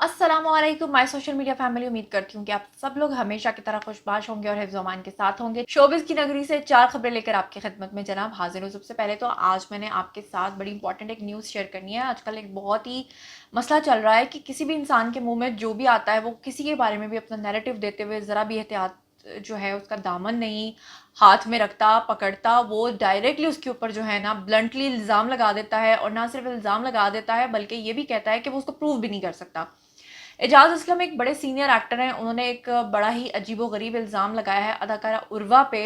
अस्सलामुअलैकुम my social media family. उम्मीद करती हूँ कि आप सब लोग हमेशा की तरह खुशबाश होंगे और हिफ्ज़-ओ-अमान के साथ होंगे। शोबिज़ की नगरी से 4 खबरें लेकर आपकी खिदमत में जनाब हाजिर हूँ। सबसे पहले तो आज मैंने आपके साथ बड़ी इंपॉर्टेंट एक न्यूज़ शेयर करनी है। आजकल एक बहुत ही मसला चल रहा है कि किसी भी इंसान के मुँह में जो भी आता है वो किसी के बारे में भी अपना नैरेटिव देते हुए ज़रा भी एहतियात जो है उसका दामन नहीं हाथ में रखता, पकड़ता, वो डायरेक्टली उसके ऊपर जो है ना ब्लंटली इल्ज़ाम लगा देता है और ना सिर्फ इल्ज़ाम लगा देता है बल्कि ये भी कहता है कि वो उसको प्रूव भी नहीं कर सकता। एजाज असलम एक बड़े सीनियर एक्टर हैं। उन्होंने एक बड़ा ही अजीबोगरीब इल्ज़ाम लगाया है अदाकारा उर्वा पे,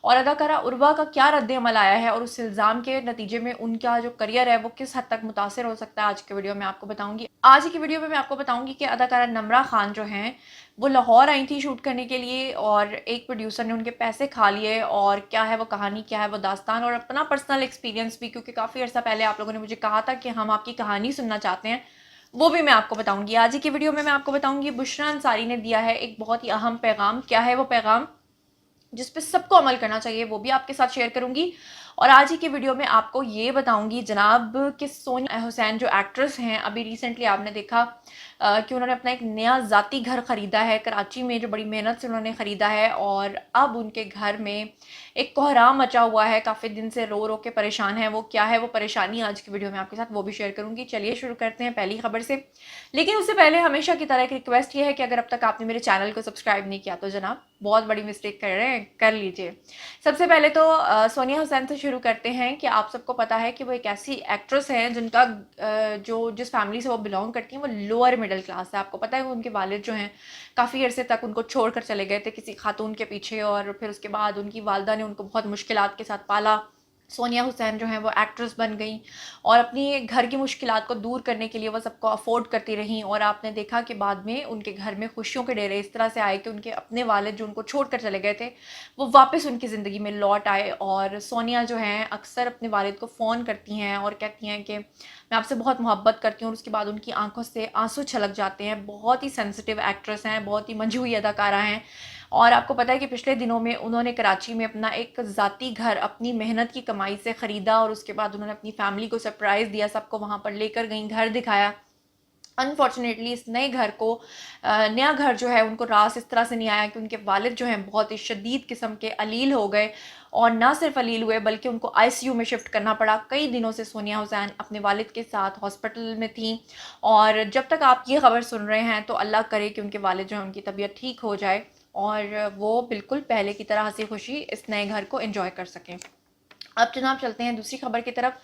और अदाकारा उर्वा का क्या रद्द-ए-अमल आया है और उस इल्ज़ाम के नतीजे में उनका जो करियर है वो किस हद तक मुतासिर हो सकता है, आज के वीडियो में आपको बताऊंगी। आज की वीडियो में मैं आपको बताऊंगी कि अदाकारा नमरा खान जो हैं वो लाहौर आई थी शूट करने के लिए और एक प्रोड्यूसर ने उनके पैसे खा लिए, और क्या है वो कहानी, क्या है वो दास्तान और अपना पर्सनल एक्सपीरियंस भी, क्योंकि काफ़ी अर्सा पहले आप लोगों ने मुझे कहा था कि हम आपकी कहानी सुनना चाहते हैं, वो भी मैं आपको बताऊंगी। आज ही की वीडियो में मैं आपको बताऊंगी बुशरा अंसारी ने दिया है एक बहुत ही अहम पैगाम। क्या है वो पैगाम जिस पे सबको अमल करना चाहिए, वो भी आपके साथ शेयर करूंगी। और आज ही की वीडियो में आपको ये बताऊंगी जनाब कि सोनिया हुसैन जो एक्ट्रेस हैं, अभी रिसेंटली आपने देखा कि उन्होंने अपना एक नया ज़ाती घर ख़रीदा है कराची में, जो बड़ी मेहनत से उन्होंने ख़रीदा है, और अब उनके घर में एक कोहराम मचा हुआ है। काफ़ी दिन से रो रो के परेशान है। वो क्या है वो परेशानी, आज की वीडियो में आपके साथ वो भी शेयर करूंगी। चलिए शुरू करते हैं पहली खबर से। लेकिन उससे पहले हमेशा की तरह एक रिक्वेस्ट ये है कि अगर अब तक आपने मेरे चैनल को सब्सक्राइब नहीं किया तो जनाब बहुत बड़ी मिस्टेक कर रहे हैं, कर लीजिए। सबसे पहले तो सोनिया हुसैन से शुरू करते हैं कि आप सबको पता है कि वो एक ऐसी एक्ट्रेस हैं जिनका जो जिस फैमिली से वो बिलोंग करती हैं वो लोअर मिडिल क्लास है। आपको पता है उनके वालिद जो हैं काफ़ी अरसे तक उनको छोड़कर चले गए थे किसी खातून के पीछे, और फिर उसके बाद उनकी वालदा ने उनको बहुत मुश्किलात के साथ पाला। सोनिया हुसैन जो हैं वो एक्ट्रेस बन गई और अपनी घर की मुश्किलात को दूर करने के लिए वो सबको अफोर्ड करती रहीं, और आपने देखा कि बाद में उनके घर में खुशियों के डेरे इस तरह से आए कि उनके अपने वालिद जो उनको छोड़ कर चले गए थे वो वापस उनकी ज़िंदगी में लौट आए। और सोनिया जो हैं अक्सर अपने वालिद को फ़ोन करती हैं और कहती हैं कि मैं आपसे बहुत मोहब्बत करती हूँ, और उसके बाद उनकी आंखों से आंसू छलक जाते हैं। बहुत ही सेंसिटिव एक्ट्रेस हैं, बहुत ही मंझी हुई अदाकारा हैं। और आपको पता है कि पिछले दिनों में उन्होंने कराची में अपना एक ज़ाती घर अपनी मेहनत की कमाई से ख़रीदा, और उसके बाद उन्होंने अपनी फैमिली को सरप्राइज़ दिया, सबको वहाँ पर लेकर गई, घर दिखाया। अनफॉर्चुनेटली इस नए घर को नया घर जो है उनको रास इस तरह से नहीं आया कि उनके वालिद जो हैं बहुत ही शदीद किस्म के अलील हो गए, और ना सिर्फ अलील हुए बल्कि उनको आईसीयू में शिफ्ट करना पड़ा। कई दिनों से सोनिया हुसैन अपने वालिद के साथ हॉस्पिटल में थी, और जब तक आप ये खबर सुन रहे हैं तो अल्लाह करे कि उनके वालिद जो हैं उनकी तबीयत ठीक हो जाए और वो बिल्कुल पहले की तरह हंसी खुशी इस नए घर को एंजॉय कर सकें। अब जनाब चलते हैं दूसरी खबर की तरफ।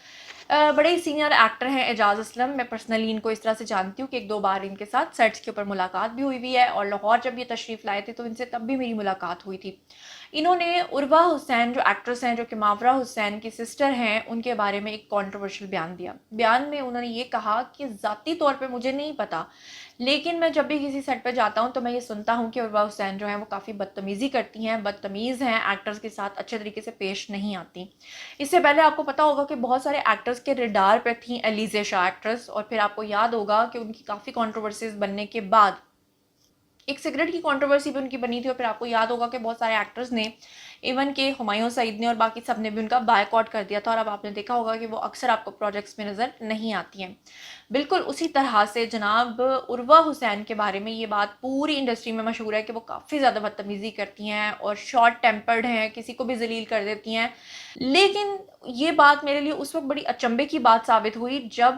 बड़े ही सीनियर एक्टर हैं एजाज असलम। मैं पर्सनली इनको इस तरह से जानती हूँ कि एक दो बार इनके साथ सेट्स के ऊपर मुलाकात भी हुई है, और लाहौर जब ये तशरीफ़ लाए थे तो इनसे तब भी मेरी मुलाकात हुई थी। इन्होंने उर्वा हुसैन जो एक्ट्रेस हैं, जो कि मावरा हुसैन की सिस्टर हैं, उनके बारे में एक कंट्रोवर्शियल बयान दिया। बयान में उन्होंने ये कहा कि ज़ाती तौर पे मुझे नहीं पता, लेकिन मैं जब भी किसी सेट पे जाता हूँ तो मैं ये सुनता हूँ कि उर्वा हुसैन जो हैं वो काफ़ी बदतमीज़ी करती हैं, बदतमीज़ हैं, एक्टर्स के साथ अच्छे तरीके से पेश नहीं आती। इससे पहले आपको पता होगा कि बहुत सारे एक्टर्स के रिडार पे थी एलिज़े शाह एक्ट्रेस, और फिर आपको याद होगा कि उनकी काफ़ी कंट्रोवर्सीज बनने के बाद एक सिगरेट की कंट्रोवर्सी भी उनकी बनी थी, और फिर आपको याद होगा कि बहुत सारे एक्टर्स ने, इवन के हुमायूं सईद ने और बाकी सब ने भी उनका बायकॉट कर दिया था, और अब आपने देखा होगा कि वो अक्सर आपको प्रोजेक्ट्स में नज़र नहीं आती हैं। बिल्कुल उसी तरह से जनाब उर्वा हुसैन के बारे में ये बात पूरी इंडस्ट्री में मशहूर है कि वो काफ़ी ज़्यादा बदतमीज़ी करती हैं और शॉर्ट टेम्पर्ड हैं, किसी को भी जलील कर देती हैं। लेकिन ये बात मेरे लिए उस वक्त बड़ी अचंभे की बात साबित हुई जब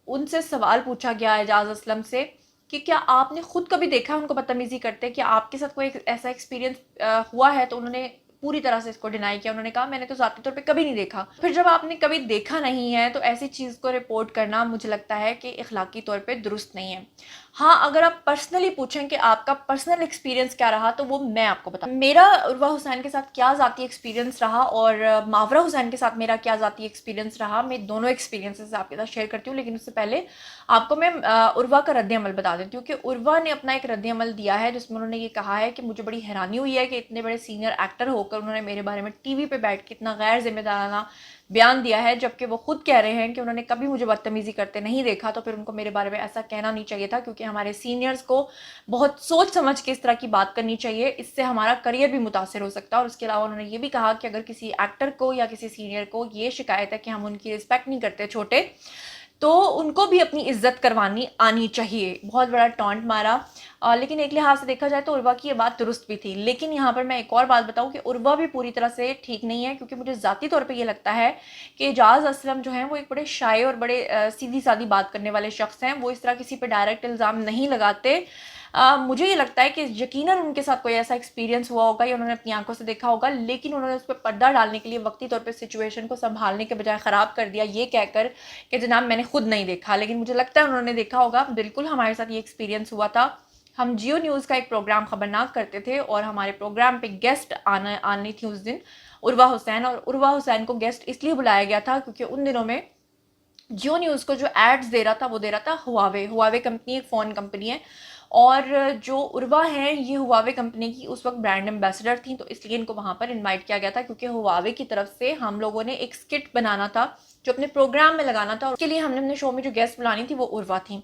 उनसे सवाल पूछा गया एजाज असलम से कि क्या आपने खुद कभी देखा है उनको बदतमीजी करते, क्या आपके साथ कोई ऐसा एक्सपीरियंस हुआ है? तो उन्होंने पूरी तरह से इसको डिनाई किया। उन्होंने कहा मैंने तो ज़ाती तौर पे कभी नहीं देखा। फिर जब आपने कभी देखा नहीं है तो ऐसी चीज़ को रिपोर्ट करना मुझे लगता है कि इखलाकी तौर पे दुरुस्त नहीं है। हाँ, अगर आप पर्सनली पूछें कि आपका पर्सनल एक्सपीरियंस क्या रहा तो वो मैं आपको बता, मेरा उर्वा हुसैन के साथ क्या ज़ाती एक्सपीरियंस रहा और मावरा हुसैन के साथ मेरा क्या ज़ाती एक्सपीरियंस रहा, मैं दोनों एक्सपीरियंसेस आपके साथ शेयर करती हूँ। लेकिन उससे पहले आपको मैं उर्वा का रद्द-ए-अमल बता देती हूँ कि उर्वा ने अपना एक रद्द-ए-अमल दिया है जिसमें उन्होंने ये कहा है कि मुझे बड़ी हैरानी हुई है कि इतने बड़े सीनियर एक्टर होकर उन्होंने मेरे बारे में टीवी पे बैठ के इतना गैर जिम्मेदाराना बयान दिया है, जबकि वो खुद कह रहे हैं कि उन्होंने कभी मुझे बदतमीजी करते नहीं देखा। तो फिर उनको मेरे बारे में ऐसा कहना नहीं चाहिए था, क्योंकि हमारे सीनियर्स को बहुत सोच समझ के इस तरह की बात करनी चाहिए, इससे हमारा करियर भी मुतासर हो सकता है। और उसके अलावा उन्होंने ये भी कहा कि अगर किसी एक्टर को या किसी सीनियर को ये शिकायत है कि हम उनकी रिस्पेक्ट नहीं करते छोटे, तो उनको भी अपनी इज्जत करवानी आनी चाहिए। बहुत बड़ा टॉन्ट मारा। लेकिन एक लिहाज से देखा जाए तो उर्वा की ये बात दुरुस्त भी थी। लेकिन यहाँ पर मैं एक और बात बताऊँ कि उर्वा भी पूरी तरह से ठीक नहीं है, क्योंकि मुझे ज़ाती तौर पे ये लगता है कि एजाज़ असलम जो हैं वो एक बड़े शाये और बड़े सीधी सादी बात करने वाले शख्स हैं। वो इस तरह किसी पे डायरेक्ट इल्ज़ाम नहीं लगाते। मुझे ये लगता है कि यकीनन उनके साथ कोई ऐसा एक्सपीरियंस हुआ होगा या उन्होंने अपनी आंखों से देखा होगा, लेकिन उन्होंने उस पर पर्दा डालने के लिए वक्ती तौर पे सिचुएशन को संभालने के बजाय ख़राब कर दिया, ये कहकर कि जनाब मैंने खुद नहीं देखा। लेकिन मुझे लगता है उन्होंने देखा होगा। बिल्कुल हमारे साथ ये एक्सपीरियंस हुआ था। हम जियो न्यूज़ का एक प्रोग्राम खबरनाक करते थे और हमारे प्रोग्राम पे गेस्ट आनी थी उस दिन, उर्वा हुसैन। और उर्वा हुसैन को गेस्ट इसलिए बुलाया गया था क्योंकि उन दिनों में जियो न्यूज़ को जो एड्स दे रहा था वो दे रहा था हुआवे कंपनी, एक फ़ोन कंपनी है। और जो उर्वा हैं ये हुआवे कंपनी की उस वक्त ब्रांड एम्बेसडर थी, तो इसलिए इनको वहाँ पर इनवाइट किया गया था, क्योंकि हुआवे की तरफ से हम लोगों ने एक स्किट बनाना था जो अपने प्रोग्राम में लगाना था। और उसके लिए हमने अपने शो में जो गेस्ट बुलानी थी वो उर्वा थी।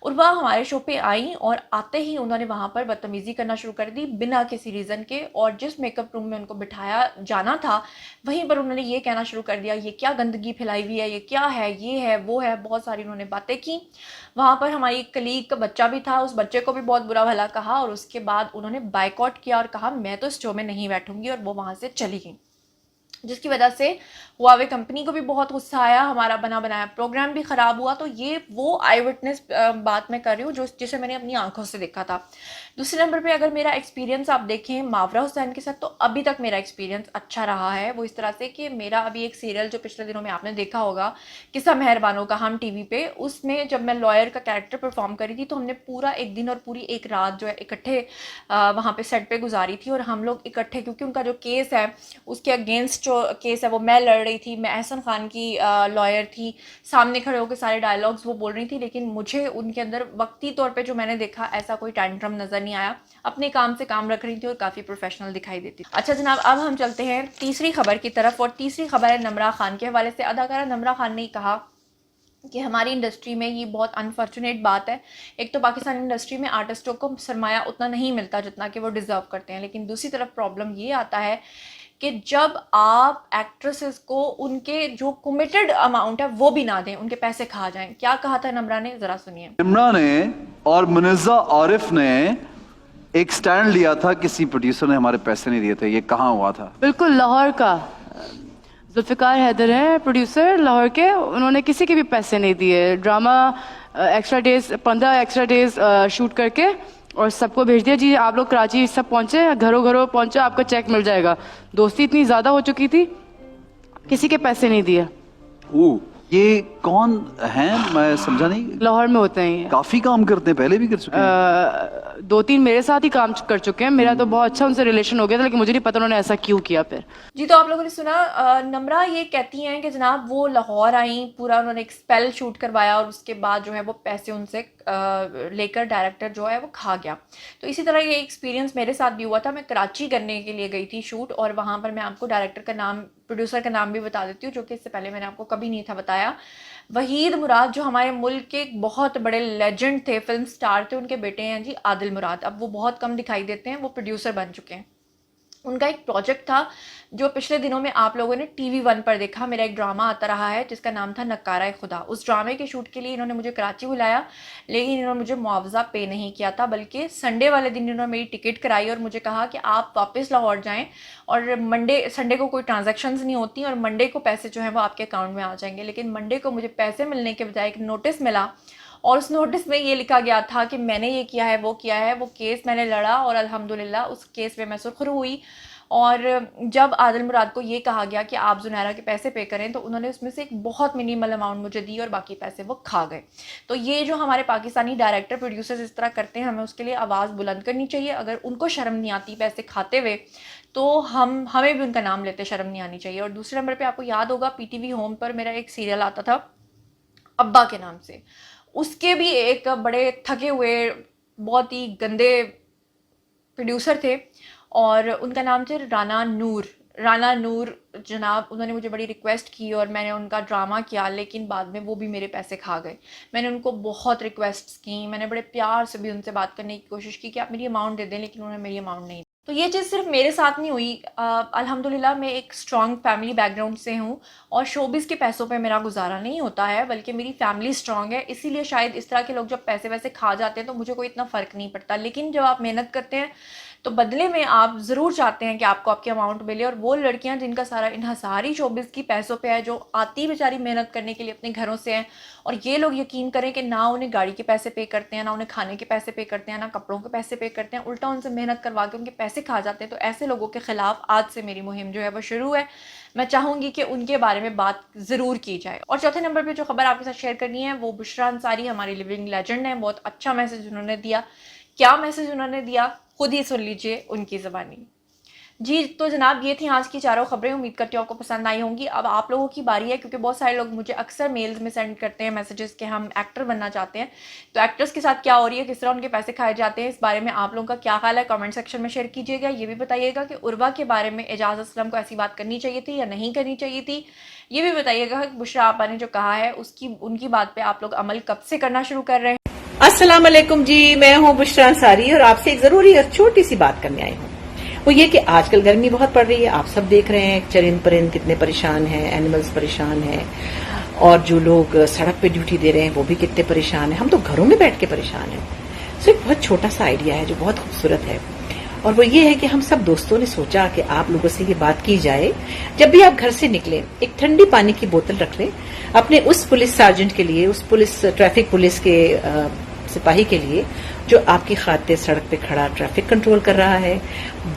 उर्वा हमारे शो पे आई और आते ही उन्होंने वहाँ पर बदतमीज़ी करना शुरू कर दी बिना किसी रीज़न के। और जिस मेकअप रूम में उनको बिठाया जाना था वहीं पर उन्होंने ये कहना शुरू कर दिया, ये क्या गंदगी फैलाई हुई है, ये क्या है, ये है, वो है। बहुत सारी उन्होंने बातें की। वहाँ पर हमारी कलीग का बच्चा भी था, उस बच्चे को भी बहुत बुरा भला कहा और उसके बाद उन्होंने बायकॉट किया और कहा मैं तो इस शो में नहीं बैठूंगी, और वो वहाँ से चली गई। जिसकी वजह से हुआवे कंपनी को भी बहुत गुस्सा आया, हमारा बना बनाया प्रोग्राम भी ख़राब हुआ। तो ये वो आई विटनेस बात मैं कर रही हूँ जो जिसे मैंने अपनी आंखों से देखा था। दूसरे नंबर पे अगर मेरा एक्सपीरियंस आप देखें मावरा हुसैन के साथ, तो अभी तक मेरा एक्सपीरियंस अच्छा रहा है। वो इस तरह से कि मेरा अभी एक सीरियल जो पिछले दिनों में आपने देखा होगा, किस्सा मेहरबानों का, हम टीवी पे, उसमें जब मैं लॉयर का कैरेक्टर परफॉर्म करी थी तो हमने पूरा एक दिन और पूरी एक रात जो है इकट्ठे वहाँ पे सेट पे गुजारी थी। और हम लोग इकट्ठे, क्योंकि उनका जो केस है उसके अगेंस्ट जो केस है वो मैं लड़ रही थी, मैं एहसन खान की लॉयर थी, सामने खड़े होकर सारे डायलॉग्स वो बोल रही थी। लेकिन मुझे उनके अंदर वक्ती तौर पे जो मैंने देखा ऐसा कोई टैंट्रम नज़र नहीं आया। अपने काम से काम रख रही थी और काफ़ी प्रोफेशनल दिखाई देती थी। अच्छा जनाब, अब हम चलते हैं तीसरी खबर की तरफ, और तीसरी खबर है नमरा खान के हवाले से। अदाकारा नमरा खान ने कहा कि हमारी इंडस्ट्री में ये बहुत अनफॉर्चुनेट बात है। एक तो पाकिस्तान इंडस्ट्री में आर्टिस्टों को सरमाया उतना नहीं मिलता जितना कि वो डिज़र्व करते हैं, लेकिन दूसरी तरफ प्रॉब्लम ये आता है कि जब आप एक्ट्रेसेस को उनके जो कमिटेड अमाउंट है वो भी ना दें, उनके पैसे खा जाएं। क्या कहा था नम्रा ने, ज़रा सुनिए। निम्रा ने और मुनज़्ज़ा आरिफ ने एक स्टैंड लिया था, किसी प्रोड्यूसर ने हमारे पैसे नहीं दिए थे। ये कहाँ हुआ था? बिल्कुल लाहौर का जुल्फ़िकार हैदर हैं प्रोड्यूसर लाहौर के, उन्होंने किसी के भी पैसे नहीं दिए। Drama extra days 15 extra days shoot करके और सबको भेज दिया, जी आप लोग कराची सब पहुँचे, घरों घरों पहुँचे, आपको चेक मिल जाएगा। दोस्ती इतनी ज़्यादा हो चुकी थी, किसी के पैसे नहीं दिए। ये कौन हैं, मैं समझा नहीं। लाहौर में होते हैं ये, काफी काम करते हैं, पहले भी कर चुके हैं। 2-3 मेरे साथ ही काम कर चुके हैं। मेरा तो बहुत अच्छा उनसे रिलेशन हो गया था, लेकिन मुझे नहीं पता उन्होंने ऐसा क्यों किया फिर। जी, तो आप लोगों ने सुना, नम्रा ये कहती हैं कि जनाब वो लाहौर आई, पूरा उन्होंने एक स्पेल शूट करवाया और उसके बाद जो है वो पैसे उनसे लेकर डायरेक्टर जो है वो खा गया। तो इसी तरह ये एक्सपीरियंस मेरे साथ भी हुआ था। मैं कराची करने के लिए गई थी शूट, और वहाँ पर मैं आपको डायरेक्टर का नाम, प्रोड्यूसर का नाम भी बता देती हूँ, जो कि इससे पहले मैंने आपको कभी नहीं था बताया। वहीद मुराद, जो हमारे मुल्क के एक बहुत बड़े लेजेंड थे, फिल्म स्टार थे, उनके बेटे हैं जी आदिल मुराद। अब वो बहुत कम दिखाई देते हैं, वो प्रोड्यूसर बन चुके हैं। उनका एक प्रोजेक्ट था जो पिछले दिनों में आप लोगों ने TV1 पर देखा। मेरा एक ड्रामा आता रहा है जिसका नाम था नक्कारा खुदा। उस ड्रामे के शूट के लिए इन्होंने मुझे कराची बुलाया, लेकिन इन्होंने मुझे मुआवजा पे नहीं किया था, बल्कि संडे वाले दिन इन्होंने मेरी टिकट कराई और मुझे कहा कि आप वापस लाहौर जाएं और संडे को कोई ट्रांजैक्शंस नहीं होती और मंडे को पैसे जो हैं वो आपके अकाउंट में आ जाएंगे। लेकिन मंडे को मुझे पैसे मिलने के बजाय एक नोटिस मिला, और उस नोटिस में ये लिखा गया था कि मैंने ये किया है, वो किया है, वो केस मैंने लड़ा और अल्हम्दुलिल्लाह उस केस में मैं सुरखरू हुई। और जब आदिल मुराद को ये कहा गया कि आप जुनैरा के पैसे पे करें, तो उन्होंने उसमें से एक बहुत मिनिमल अमाउंट मुझे दी और बाकी पैसे वो खा गए। तो ये जो हमारे पाकिस्तानी डायरेक्टर प्रोड्यूसर्स इस तरह करते हैं, हमें उसके लिए आवाज़ बुलंद करनी चाहिए। अगर उनको शर्म नहीं आती पैसे खाते हुए, तो हमें भी उनका नाम लेते शर्म नहीं आनी चाहिए। और दूसरे नंबर पर आपको याद होगा PTV होम पर मेरा एक सीरियल आता था अब्बा के नाम से। उसके भी एक बड़े थके हुए बहुत ही गंदे प्रोड्यूसर थे और उनका नाम थे राना नूर जनाब। उन्होंने मुझे बड़ी रिक्वेस्ट की और मैंने उनका ड्रामा किया, लेकिन बाद में वो भी मेरे पैसे खा गए। मैंने उनको बहुत रिक्वेस्ट्स की, मैंने बड़े प्यार से भी उनसे बात करने की कोशिश की कि आप मेरी अमाउंट दे दें, लेकिन उन्होंने मेरी अमाउंट नहीं तो ये चीज़ सिर्फ मेरे साथ नहीं हुई। अल्हम्दुलिल्लाह मैं एक स्ट्रॉन्ग फैमिली बैकग्राउंड से हूँ और शोबिज़ के पैसों पे मेरा गुजारा नहीं होता है, बल्कि मेरी फैमिली स्ट्रॉन्ग है। इसीलिए शायद इस तरह के लोग जब पैसे वैसे खा जाते हैं तो मुझे कोई इतना फ़र्क नहीं पड़ता। लेकिन जब आप मेहनत करते हैं तो बदले में आप ज़रूर चाहते हैं कि आपको आपकी अमाउंट मिले। और वो लड़कियां जिनका सारा इन्हसार ही शोबिज़ की पैसों पे है, जो आती बेचारी मेहनत करने के लिए अपने घरों से हैं, और ये लोग यकीन करें कि ना उन्हें गाड़ी के पैसे पे करते हैं, ना उन्हें खाने के पैसे पे करते हैं, ना कपड़ों के पैसे पे करते हैं, उल्टा उनसे मेहनत करवा के उनके पैसे खा जाते हैं। तो ऐसे लोगों के खिलाफ आज से मेरी मुहिम जो है वो शुरू है। मैं चाहूँगी कि उनके बारे में बात ज़रूर की जाए। और चौथे नंबर पे जो खबर आपके साथ शेयर करनी है वो बुशरा अंसारी, हमारी लिविंग लेजेंड है। बहुत अच्छा मैसेज उन्होंने दिया। क्या मैसेज उन्होंने दिया खुद ही सुन लीजिए उनकी ज़बानी। जी तो जनाब, ये थी आज की चारों खबरें। उम्मीद करती हूँ आपको पसंद आई होंगी। अब आप लोगों की बारी है, क्योंकि बहुत सारे लोग मुझे अक्सर मेल्स में सेंड करते हैं मैसेजेस कि हम एक्टर बनना चाहते हैं। तो एक्टर्स के साथ क्या हो रही है, किस तरह उनके पैसे खाए जाते हैं, इस बारे में आप लोगों का क्या ख्याल है, कमेंट सेक्शन में शेयर कीजिएगा। ये भी बताइएगा कि उर्वा के बारे में एजाज असलम को ऐसी बात करनी चाहिए थी या नहीं करनी चाहिए थी। ये भी बताइएगा कि बुशरा आपा ने जो कहा है उसकी उनकी बात पर आप लोग अमल कब से करना शुरू कर रहे हैं। अस्सलाम वालेकुम जी, मैं हूँ बुशरा अंसारी और आपसे एक जरूरी और छोटी सी बात करने आई हूँ। वो ये कि आजकल गर्मी बहुत पड़ रही है, आप सब देख रहे हैं चरिंद परिंद कितने परेशान हैं, एनिमल्स परेशान हैं, और जो लोग सड़क पे ड्यूटी दे रहे हैं वो भी कितने परेशान हैं। हम तो घरों में बैठ के परेशान हैं। सो एक बहुत छोटा सा आइडिया है जो बहुत खूबसूरत है, और वो ये है कि हम सब दोस्तों ने सोचा कि आप लोगों से ये बात की जाए, जब भी आप घर से निकलें एक ठंडी पानी की बोतल रख लें अपने उस पुलिस सार्जेंट के लिए, उस पुलिस ट्रैफिक पुलिस के सिपाही के लिए जो आपकी खातिर सड़क पे खड़ा ट्रैफिक कंट्रोल कर रहा है।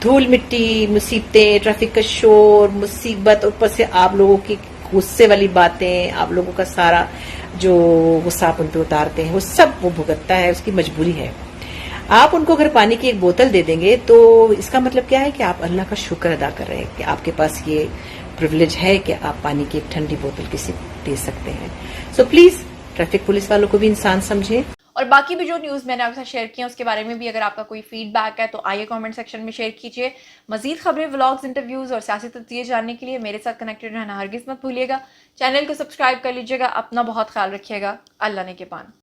धूल मिट्टी, मुसीबतें, ट्रैफिक का शोर, मुसीबत, ऊपर से आप लोगों की गुस्से वाली बातें, आप लोगों का सारा जो गुस्सा आप उन पे उतारते हैं वो सब वो भुगतता है, उसकी मजबूरी है। आप उनको अगर पानी की एक बोतल दे देंगे तो इसका मतलब क्या है कि आप अल्लाह का शुक्र अदा कर रहे हैं कि आपके पास ये प्रिविलेज है कि आप पानी की एक ठंडी बोतल किसी दे सकते हैं। सो प्लीज ट्रैफिक पुलिस वालों को भी इंसान समझें। और बाकी भी जो न्यूज़ मैंने आपके साथ शेयर किया उसके बारे में भी अगर आपका कोई फीडबैक है तो आइए कमेंट सेक्शन में शेयर कीजिए। मजीद खबरें, व्लॉग्स, इंटरव्यूज़ और सियासी तस्वीर जानने के लिए मेरे साथ कनेक्टेड रहना हरगिज़ मत भूलिएगा। चैनल को सब्सक्राइब कर लीजिएगा। अपना बहुत ख्याल रखिएगा। अल्लाह ने के पान।